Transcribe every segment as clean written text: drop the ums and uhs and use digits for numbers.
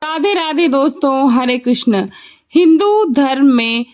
राधे राधे दोस्तों, हरे कृष्ण। हिंदू धर्म में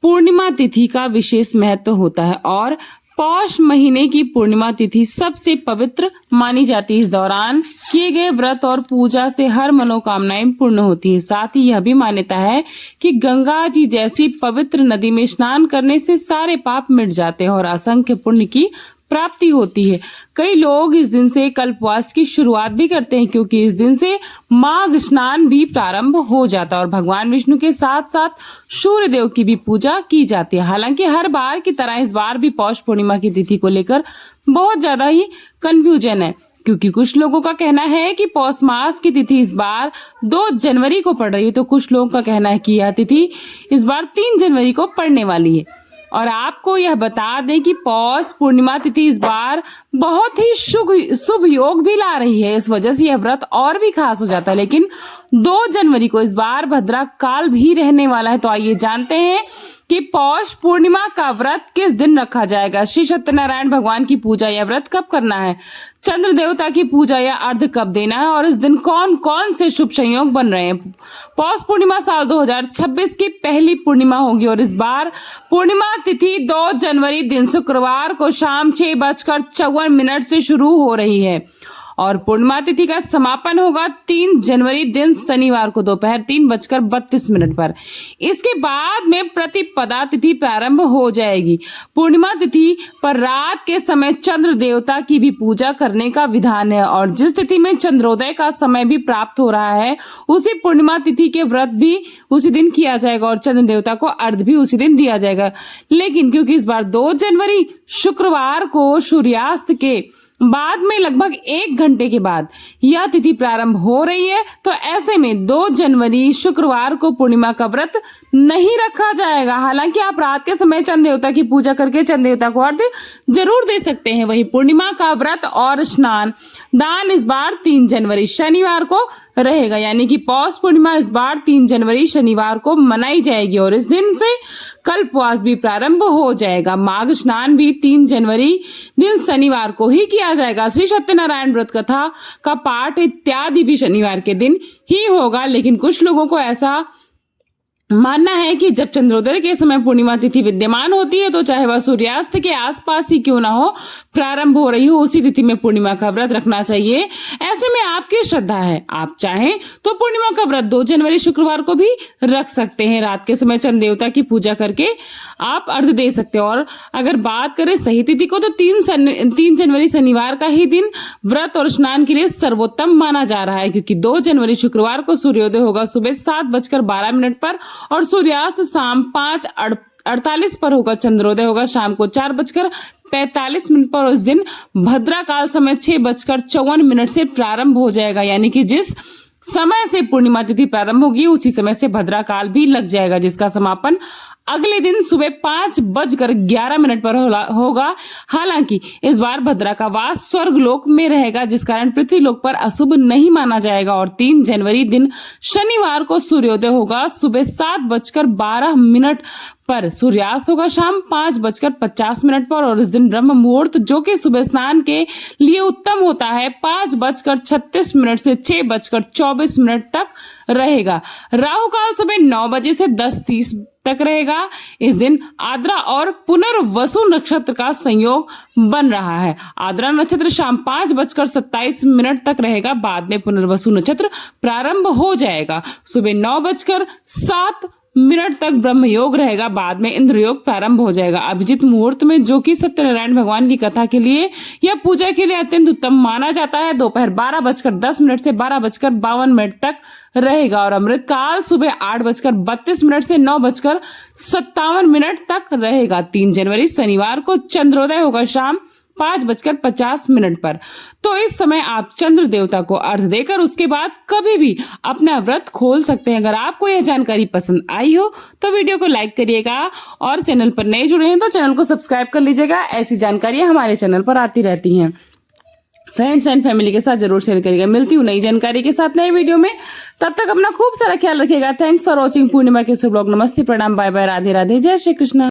पूर्णिमा तिथि का विशेष महत्व होता है और पौष महीने की पूर्णिमा तिथि सबसे पवित्र मानी जाती है। इस दौरान किए गए व्रत और पूजा से हर मनोकामनाएं पूर्ण होती है। साथ ही यह भी मान्यता है कि गंगा जी जैसी पवित्र नदी में स्नान करने से सारे पाप मिट जाते हैं और असंख्य पुण्य की प्राप्ति होती है। कई लोग इस दिन से कल्पवास की शुरुआत भी करते हैं, क्योंकि इस दिन से माघ स्नान भी प्रारंभ हो जाता है और भगवान विष्णु के साथ साथ सूर्य देव की भी पूजा की जाती है। हालांकि हर बार की तरह इस बार भी पौष पूर्णिमा की तिथि को लेकर बहुत ज्यादा ही कंफ्यूजन है, क्योंकि कुछ लोगों का कहना है कि पौष मास की तिथि इस बार 2 जनवरी को पड़ रही है, तो कुछ लोगों का कहना है कि यह तिथि इस बार 3 जनवरी को पड़ने वाली है। और आपको यह बता दें कि पौष पूर्णिमा तिथि इस बार बहुत ही शुभ योग भी ला रही है। इस वजह से यह व्रत और भी खास हो जाता है। लेकिन 2 जनवरी को इस बार भद्रा काल भी रहने वाला है। तो आइए जानते हैं कि पौष पूर्णिमा का व्रत किस दिन रखा जाएगा, श्री सत्यनारायण भगवान की पूजा या व्रत कब करना है, चंद्र देवता की पूजा या अर्घ कब देना है और इस दिन कौन कौन से शुभ संयोग बन रहे हैं। पौष पूर्णिमा साल 2026 की पहली पूर्णिमा होगी और इस बार पूर्णिमा तिथि 2 जनवरी दिन शुक्रवार को शाम 6:54 से शुरू हो रही है और पूर्णिमा तिथि का समापन होगा 3 जनवरी दिन शनिवार को दोपहर 3:32 पर। इसके बाद में प्रतिपदा तिथि प्रारंभ हो जाएगी। पूर्णिमा तिथि पर रात के समय चंद्र देवता की भी पूजा करने का विधान है और जिस तिथि में चंद्रोदय का समय भी प्राप्त हो रहा है, उसी पूर्णिमा तिथि के व्रत भी उसी दिन किया जाएगा और चंद्र देवता को अर्घ भी उसी दिन दिया जाएगा। लेकिन क्योंकि इस बार 2 जनवरी शुक्रवार को सूर्यास्त के बाद में लगभग 1 घंटे के बाद यह तिथि प्रारंभ हो रही है, तो ऐसे में 2 जनवरी शुक्रवार को पूर्णिमा का व्रत नहीं रखा जाएगा। हालांकि आप रात के समय चंद्र देवता की पूजा करके चंद्र देवता को अर्घ्य जरूर दे सकते हैं। वही पूर्णिमा का व्रत और स्नान दान इस बार 3 जनवरी शनिवार को रहेगा, यानी कि पौष पूर्णिमा इस बार 3 जनवरी शनिवार को मनाई जाएगी और इस दिन से कल्पवास भी प्रारंभ हो जाएगा। माघ स्नान भी 3 जनवरी दिन शनिवार को ही किया जाएगा। श्री सत्यनारायण व्रत कथा का पाठ इत्यादि भी शनिवार के दिन ही होगा। लेकिन कुछ लोगों को ऐसा मानना है कि जब चंद्रोदय के समय पूर्णिमा तिथि विद्यमान होती है, तो चाहे वह सूर्यास्त के आसपास ही क्यों ना हो, प्रारंभ हो रही हो, उसी तिथि में पूर्णिमा का व्रत रखना चाहिए। ऐसे में आपकी श्रद्धा है, आप चाहें तो पूर्णिमा का व्रत 2 जनवरी शुक्रवार को भी रख सकते हैं। रात के समय चंद्र देवता की पूजा करके आप अर्घ दे सकते हो। और अगर बात करें सही तिथि को, तो 3 जनवरी शनिवार का ही दिन व्रत और स्नान के लिए सर्वोत्तम माना जा रहा है, क्योंकि 2 जनवरी शुक्रवार को सूर्योदय होगा सुबह 7:12 पर और सूर्यास्त शाम 5:48 पर होगा। चंद्रोदय होगा शाम को 4:45 पर। उस दिन भद्रा काल समय 6:54 से प्रारंभ हो जाएगा, यानी कि जिस समय से पूर्णिमा तिथि प्रारंभ होगी उसी समय से भद्रा काल भी लग जाएगा, जिसका समापन अगले दिन सुबह 5:11 पर होगा। हालांकि इस बार भद्रा का वास स्वर्ग लोक में रहेगा, जिस कारण पृथ्वी लोक पर अशुभ नहीं माना जाएगा और 3 जनवरी दिन शनिवार को सूर्योदय होगा सुबह 7:12 पर, सूर्यास्त होगा शाम 5:50 पर और इस दिन ब्रह्म मुहूर्त, जो कि सुबह स्नान के लिए उत्तम होता है, 5:36 से 6:24 तक रहेगा। राहु काल सुबह 9 बजे से 10:30 तक रहेगा। इस दिन आद्रा और पुनर्वसु नक्षत्र का संयोग बन रहा है। आद्रा नक्षत्र शाम 5:27 तक रहेगा, बाद में पुनर्वसु नक्षत्र प्रारंभ हो जाएगा। सुबह 9:07 तक ब्रह्म योग रहेगा, बाद में इंद्र योग प्रारंभ हो जाएगा। अभिजीत मुहूर्त में, जो कि सत्यनारायण भगवान की कथा के लिए या पूजा के लिए अत्यंत उत्तम माना जाता है, दोपहर 12:10 से 12:52 तक रहेगा और अमृत काल सुबह 8:32 से 9:57 तक रहेगा। 3 जनवरी शनिवार को चंद्रोदय होगा शाम 5:50 पर। तो इस समय आप चंद्र देवता को अर्घ देकर उसके बाद कभी भी अपना व्रत खोल सकते हैं। अगर आपको यह जानकारी पसंद आई हो तो वीडियो को लाइक करिएगा और चैनल पर नए जुड़े हैं तो चैनल को सब्सक्राइब कर लीजिएगा। ऐसी जानकारियां हमारे चैनल पर आती रहती हैं। फ्रेंड्स एंड फैमिली के साथ जरूर शेयर करिएगा। मिलती हूँ नई जानकारी के साथ नए वीडियो में, तब तक अपना खूब सारा ख्याल रखिएगा। थैंक्स फॉर वॉचिंग पूर्णिमा के शुभ ब्लॉग। नमस्ते, प्रणाम, बाय बाय, राधे राधे, जय श्री कृष्ण।